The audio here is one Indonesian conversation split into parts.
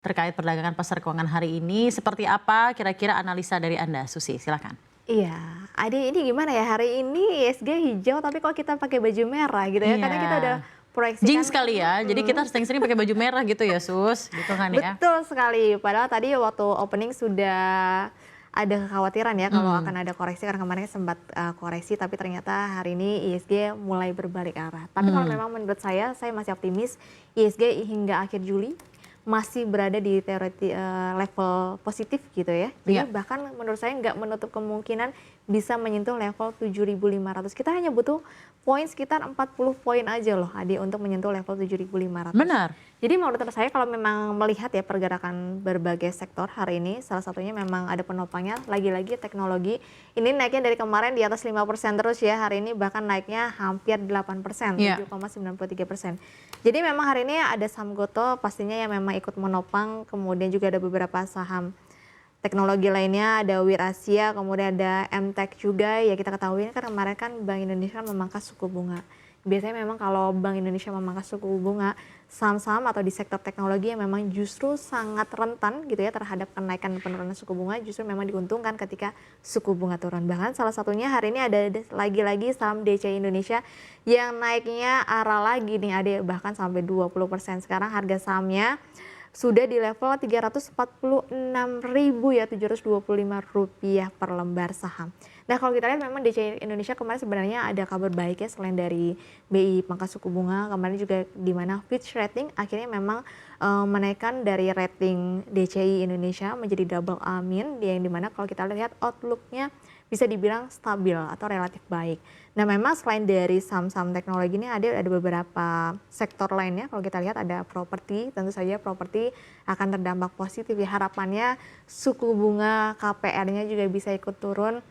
terkait perdagangan pasar keuangan hari ini. Seperti apa kira-kira analisa dari Anda, Susi? Silakan. Iya, Ade ini gimana ya, hari ini ISG hijau tapi kok kita pakai baju merah gitu ya, karena kita udah Iya. proyeksikan. Jinx kali ya, jadi kita sering-sering pakai baju merah gitu ya Sus, gitu kan ya? Betul sekali, padahal tadi waktu opening sudah ada kekhawatiran ya kalau akan ada koreksi, karena kemarin sempat koreksi, tapi ternyata hari ini ISG mulai berbalik arah. Tapi kalau memang menurut saya masih optimis ISG hingga akhir Juli masih berada di level positif gitu ya. Jadi bahkan menurut saya nggak menutup kemungkinan bisa menyentuh level 7.500. Kita hanya butuh poin sekitar 40 poin aja loh Adi untuk menyentuh level 7.500. Benar. Jadi menurut saya kalau memang melihat ya pergerakan berbagai sektor hari ini, salah satunya memang ada penopangnya, lagi-lagi teknologi. Ini naiknya dari kemarin di atas 5% terus ya, hari ini bahkan naiknya hampir 8%, 7,93%. Jadi memang hari ini ada saham Goto pastinya yang memang ikut menopang, kemudian juga ada beberapa saham teknologi lainnya, ada Wir Asia, kemudian ada MTech juga. Ya kita ketahui kan kemarin kan Bank Indonesia memangkas suku bunga. Biasanya memang kalau Bank Indonesia memangkas suku bunga, saham-saham atau di sektor teknologi yang memang justru sangat rentan gitu ya terhadap kenaikan penurunan suku bunga, justru memang diuntungkan ketika suku bunga turun. Bahkan salah satunya hari ini ada lagi-lagi saham DCI Indonesia yang naiknya arah lagi nih, ada bahkan sampai 20%. Sekarang harga sahamnya sudah di level 346.725 rupiah per lembar saham. Nah kalau kita lihat memang DCI Indonesia kemarin sebenarnya ada kabar baik ya, selain dari BI pangkas suku bunga, kemarin juga di mana Fitch Rating akhirnya memang menaikkan dari rating DCI Indonesia menjadi double A-, yang dimana kalau kita lihat outlook-nya bisa dibilang stabil atau relatif baik. Nah memang selain dari saham-saham teknologi ini ada beberapa sektor lainnya. Kalau kita lihat ada properti, tentu saja properti akan terdampak positif ya, harapannya suku bunga KPR-nya juga bisa ikut turun,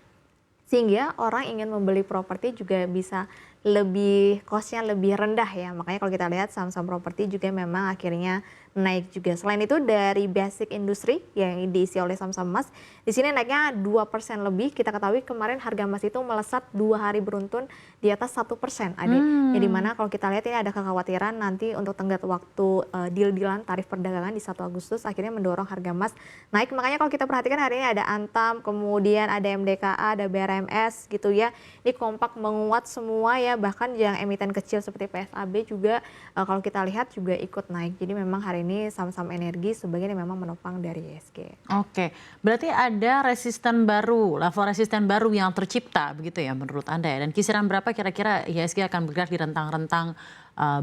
sehingga orang ingin membeli properti juga bisa lebih cost-nya lebih rendah ya. Makanya kalau kita lihat saham-saham properti juga memang akhirnya naik juga. Selain itu dari basic industri yang diisi oleh saham-saham emas, di sini naiknya 2% lebih. Kita ketahui kemarin harga emas itu melesat 2 hari beruntun di atas 1%. Jadi dimana kalau kita lihat ini ada kekhawatiran nanti untuk tenggat waktu deal-dealan tarif perdagangan di 1 Agustus akhirnya mendorong harga emas naik. Makanya kalau kita perhatikan hari ini ada Antam, kemudian ada MDKA, ada BRMS gitu ya. Ini kompak menguat semua ya, bahkan yang emiten kecil seperti PSAB juga kalau kita lihat juga ikut naik. Jadi memang hari ini saham-saham energi sebagian yang memang menopang dari ISG. Oke, berarti ada resisten baru, level resisten baru yang tercipta begitu ya menurut Anda ya. Dan kisaran berapa kira-kira ISG akan bergerak di rentang-rentang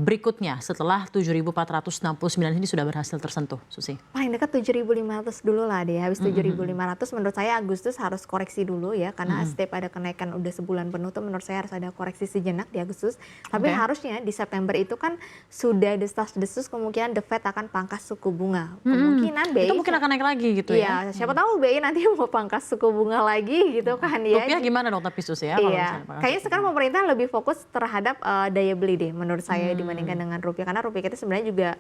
berikutnya setelah 7.469 ini sudah berhasil tersentuh, Susi? Paling dekat 7.500 dulu lah deh. Habis 7.500 menurut saya Agustus harus koreksi dulu ya, karena setiap ada kenaikan udah sebulan penuh tuh menurut saya harus ada koreksi sejenak di Agustus. Tapi harusnya di September itu kan sudah desas-desus kemungkinan The Fed akan pangkas suku bunga. Kemungkinan BI itu mungkin akan naik lagi gitu ya? Iya, siapa tahu BI nanti mau pangkas suku bunga lagi gitu kan ya. Rupiah gimana dong tapi Susi ya? Iya, kayaknya sekarang pemerintah lebih fokus terhadap daya beli deh menurut saya dibandingkan dengan rupiah, karena rupiah kita sebenarnya juga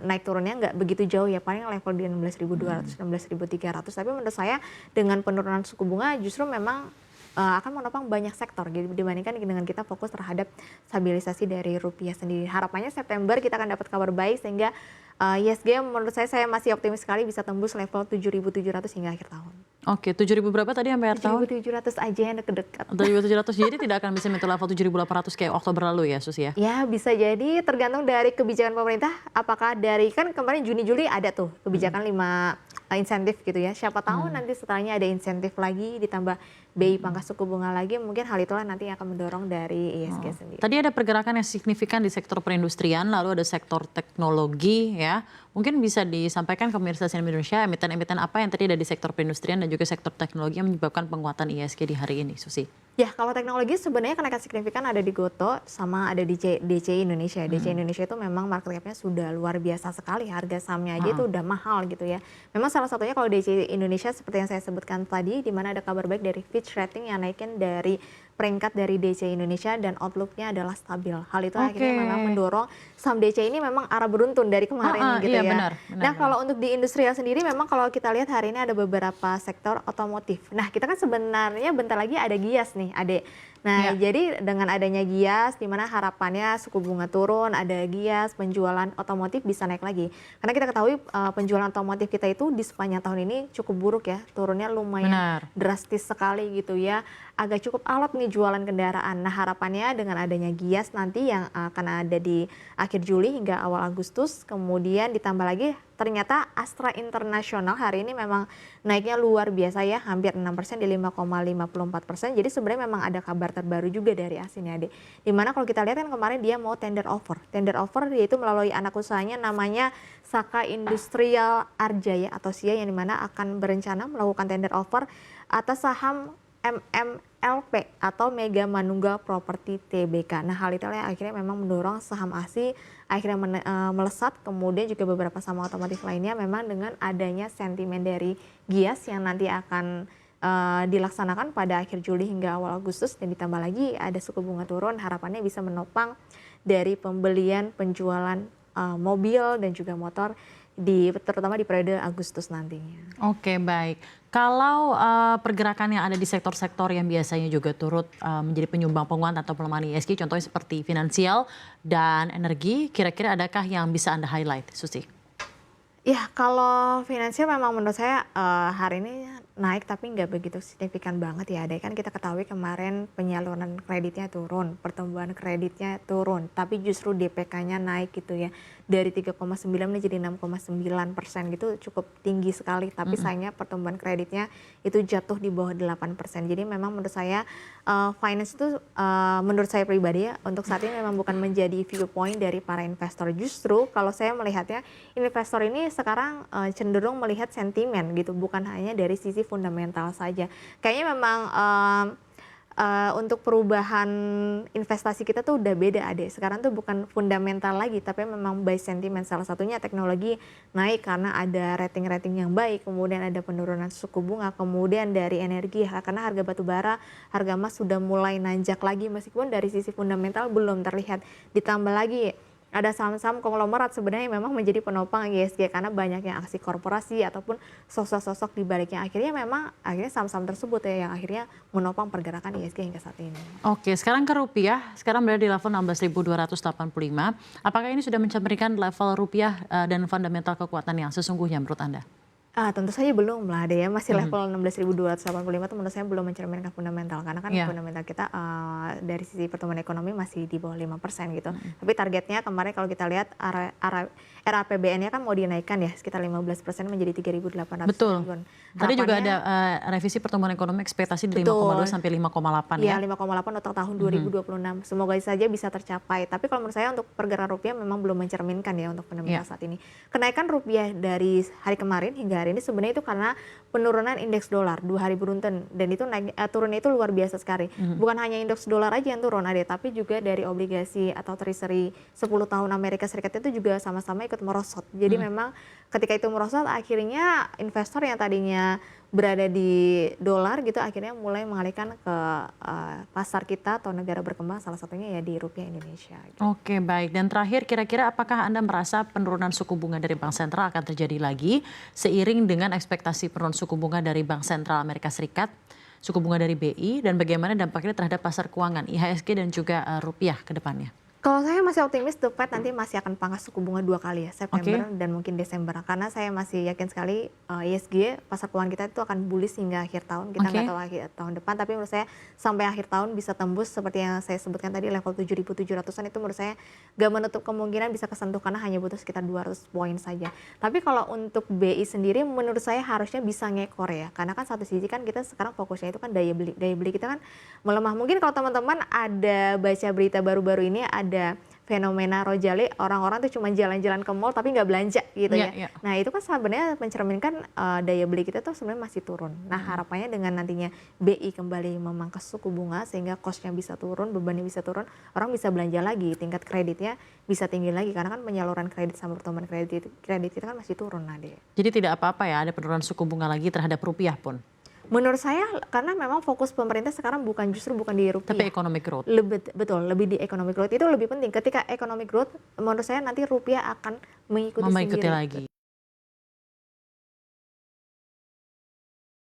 naik turunnya nggak begitu jauh ya, paling level di 16.200, 16.300. Tapi menurut saya dengan penurunan suku bunga justru memang akan menopang banyak sektor gitu, dibandingkan dengan kita fokus terhadap stabilisasi dari rupiah sendiri. Harapannya September kita akan dapat kabar baik sehingga ISG menurut saya masih optimis sekali bisa tembus level 7.700 hingga akhir tahun. Oke, 7.000 berapa tadi sampai akhir tahun? 7.700 aja yang dekat-dekat. 7.700, jadi tidak akan bisa menyentuh level 7.800 kayak Oktober lalu ya, Susi ya? Ya bisa jadi tergantung dari kebijakan pemerintah. Apakah dari kan kemarin Juni-Juli ada tuh kebijakan 5 insentif gitu ya. Siapa tahu nanti setelahnya ada insentif lagi ditambah BI pangkas suku bunga lagi, mungkin hal itulah nanti yang akan mendorong dari ISG sendiri. Tadi ada pergerakan yang signifikan di sektor perindustrian, lalu ada sektor teknologi ya. Mungkin bisa disampaikan ke pemirsa CNN Indonesia, emiten-emiten apa yang tadi ada di sektor perindustrian dan juga sektor teknologi yang menyebabkan penguatan ISG di hari ini, Susi? Ya, kalau teknologi sebenarnya kenaikan signifikan ada di Goto sama ada di DCI Indonesia. DCI Indonesia itu memang market cap-nya sudah luar biasa sekali, harga sahamnya aja itu udah mahal gitu ya. Memang salah satunya kalau DCI Indonesia seperti yang saya sebutkan tadi, di mana ada kabar baik dari Fitch Rating yang naikin dari peringkat dari DCI Indonesia dan outlook-nya adalah stabil. Hal itu akhirnya memang mendorong saham DC ini memang arah beruntun dari kemarin gitu iya, ya. benar, benar, Nah, kalau untuk di industrial sendiri memang kalau kita lihat hari ini ada beberapa sektor otomotif. Nah, kita kan sebenarnya bentar lagi ada Gias nih, Ade. Nah, Iya, jadi dengan adanya Gias, di mana harapannya suku bunga turun, ada Gias, penjualan otomotif bisa naik lagi. Karena kita ketahui penjualan otomotif kita itu di sepanjang tahun ini cukup buruk ya, turunnya lumayan benar. drastis sekali gitu ya. Agak cukup alot nih jualan kendaraan. Nah, harapannya dengan adanya Gias nanti yang akan ada di akhir Juli hingga awal Agustus, kemudian ditambah lagi ternyata Astra Internasional hari ini memang naiknya luar biasa ya, hampir 6% di 5,54%. Jadi sebenarnya memang ada kabar terbaru juga dari Asin ya, Dek. Dimana kalau kita lihat kan kemarin dia mau tender offer. Tender offer yaitu melalui anak usahanya namanya Saka Industrial Arjaya atau SIA, yang dimana akan berencana melakukan tender offer atas saham MMLP atau Mega Manunggal Property Tbk. Nah, hal itu yang akhirnya memang mendorong saham ASI akhirnya melesat, kemudian juga beberapa saham otomotif lainnya memang dengan adanya sentimen dari Gias yang nanti akan dilaksanakan pada akhir Juli hingga awal Agustus, dan ditambah lagi ada suku bunga turun, harapannya bisa menopang dari pembelian penjualan mobil dan juga motor terutama di periode Agustus nantinya. Oke, baik. Kalau pergerakan yang ada di sektor-sektor yang biasanya juga turut menjadi penyumbang penguatan atau pelemahan ISG, contohnya seperti finansial dan energi, kira-kira adakah yang bisa Anda highlight, Susi? Ya, kalau finansial memang menurut saya hari ini naik tapi nggak begitu signifikan banget ya. Ada kan kita ketahui kemarin penyaluran kreditnya turun, pertumbuhan kreditnya turun, tapi justru DPK-nya naik gitu ya. Dari 3,9 menjadi 6,9% gitu, cukup tinggi sekali. Tapi sayangnya pertumbuhan kreditnya itu jatuh di bawah 8%. Jadi memang menurut saya finance itu menurut saya pribadi ya, untuk saat ini memang bukan menjadi viewpoint dari para investor. Justru kalau saya melihatnya, investor ini sekarang cenderung melihat sentimen gitu, bukan hanya dari sisi fundamental saja. Kayaknya memang untuk perubahan investasi kita tuh udah beda, Ade. Sekarang tuh bukan fundamental lagi, tapi memang by sentiment. Salah satunya teknologi naik karena ada rating-rating yang baik, kemudian ada penurunan suku bunga, kemudian dari energi karena harga batu bara, harga emas sudah mulai nanjak lagi meskipun dari sisi fundamental belum terlihat. Ditambah lagi ada saham-saham konglomerat sebenarnya memang menjadi penopang ISG karena banyaknya aksi korporasi ataupun sosok-sosok di baliknya. Akhirnya saham-saham tersebut ya yang akhirnya menopang pergerakan ISG hingga saat ini. Oke, sekarang ke rupiah. Sekarang berada di level 16.285. Apakah ini sudah mencerminkan level rupiah dan fundamental kekuatan yang sesungguhnya menurut Anda? Tentu saja belum lah, ada ya, masih level 16.285 itu menurut saya belum mencerminkan fundamental karena kan fundamental kita dari sisi pertumbuhan ekonomi masih di bawah 5% gitu. Tapi targetnya kemarin kalau kita lihat RAPBN-nya kan mau dinaikkan ya sekitar 15% menjadi 3.800 Betul. triliun. Tadi juga ada revisi pertumbuhan ekonomi ekspektasi dari 5,2 sampai 5,8 ya. Iya, 5,8 untuk tahun 2026. Semoga saja bisa tercapai. Tapi kalau menurut saya untuk pergerakan rupiah memang belum mencerminkan ya untuk fundamental saat ini. Kenaikan rupiah dari hari kemarin hingga hari ini sebenarnya itu karena penurunan indeks dolar 2 hari beruntun, dan itu turunnya itu luar biasa sekali. Bukan hanya indeks dolar aja yang turun, ada, tapi juga dari obligasi atau treasury 10 tahun Amerika Serikat itu juga sama-sama ikut merosot. Jadi memang ketika itu merosot akhirnya investor yang tadinya berada di dolar gitu akhirnya mulai mengalihkan ke pasar kita atau negara berkembang, salah satunya ya di rupiah Indonesia. Gitu. Oke, baik. Dan terakhir, kira-kira apakah Anda merasa penurunan suku bunga dari Bank Sentral akan terjadi lagi seiring dengan ekspektasi penurunan suku bunga dari Bank Sentral Amerika Serikat, suku bunga dari BI, dan bagaimana dampaknya terhadap pasar keuangan, IHSG dan juga rupiah ke depannya? Kalau saya masih optimis The Fed nanti masih akan pangkas suku bunga 2 kali ya, September dan mungkin Desember. Karena saya masih yakin sekali ISG, pasar keuangan kita itu akan bullish hingga akhir tahun. Kita nggak tahu akhir tahun depan, tapi menurut saya sampai akhir tahun bisa tembus seperti yang saya sebutkan tadi, level 7.700-an itu menurut saya nggak menutup kemungkinan bisa kesentuh karena hanya butuh sekitar 200 poin saja. Tapi kalau untuk BI sendiri menurut saya harusnya bisa ngekor ya. Karena kan satu sisi kan kita sekarang fokusnya itu kan daya beli. Daya beli kita kan melemah. Mungkin kalau teman-teman ada baca berita baru-baru ini ada fenomena Rojali, orang-orang tuh cuma jalan-jalan ke mall tapi nggak belanja gitu ya. Nah itu kan sebenarnya mencerminkan daya beli kita tuh sebenarnya masih turun. Nah harapannya dengan nantinya BI kembali memangkas suku bunga sehingga cost-nya bisa turun, bebannya bisa turun, orang bisa belanja lagi, tingkat kreditnya bisa tinggi lagi karena kan penyaluran kredit sama pertumbuhan kredit kita kan masih turun, Nade. Jadi tidak apa-apa ya ada penurunan suku bunga lagi terhadap rupiah pun? Menurut saya karena memang fokus pemerintah sekarang justru bukan di rupiah. Tapi economic growth. Betul, lebih di economic growth itu lebih penting. Ketika economic growth, menurut saya nanti rupiah akan mengikuti Mengikuti sendiri. lagi.